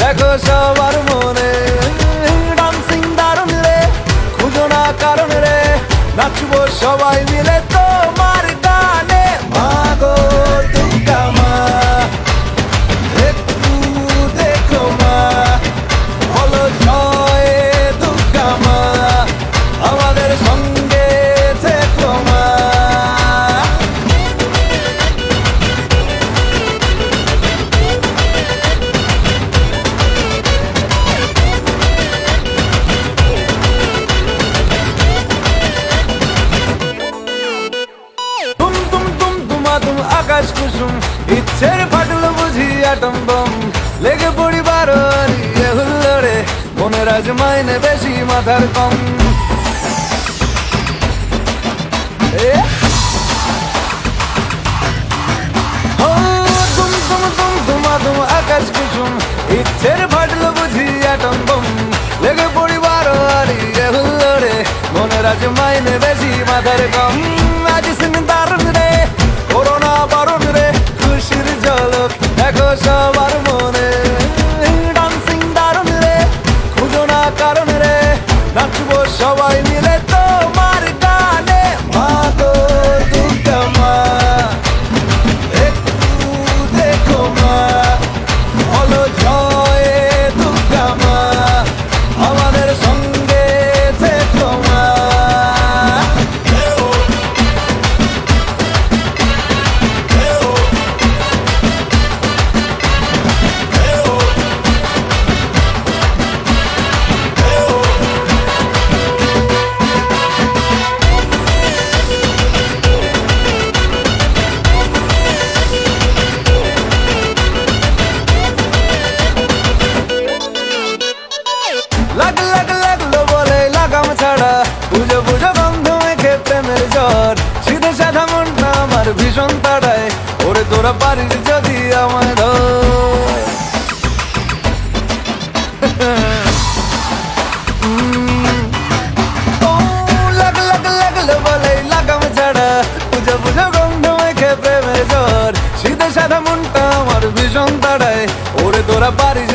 দেখো সবার মনে ডান্সিং দারুণ রে, খুঁজো না কারণ রে, নাচবো সবাই মিলে তোমার গানে। মা গো দুর্গা মা, একটু দেখো মা, বলো জয় দুর্গা মা, আমাদের সঙ্গে থেকো মা। তুম আকাশ কুসুম, ইচ্ছের ফাটলো বুঝি আটম বম, লেগে পড়ি বারোয়ারি হুল্লোড়ে, মনের আজ মাইনে বেশি মাথার কম। তুম আকাশ কুসুম, ইচ্ছের ফাটলো বুঝি আটম বম, লেগে পড়ি বারোয়ারি হুল্লোড়ে, মনের আজ মাইনে বেশি মাথার কম। আজ সিন দারুণ রে, করোনা বারণ রে, খুশির ঝলক দেখো সবার মনে ডান্সিং দারুণ রে, খুঁজো না কারণ রে, নাচবো সবাই মিলে তোমার গানে। মা গো দুর্গা মা, একটু দেখো মা, বলো জয় দুর্গা মা, আমাদের সঙ্গে থেকো মা। লাগলো বলে লাগাম ছাড়া, বুঝো বুঝো গন্ধ মেখে প্রেমের জ্বর, সিধে সাধা মনটা আমার ভীষণ তাড়ায়, ওরে তোরা পারিস যদি আমায় ধর। লাগলো বলে লাগাম ছাড়া, বুঝো বুঝো গন্ধ মেখে প্রেমের জ্বর, সিধে সাধা মনটা আমার ভীষণ তাড়ায়, ওরে তোরা পারিস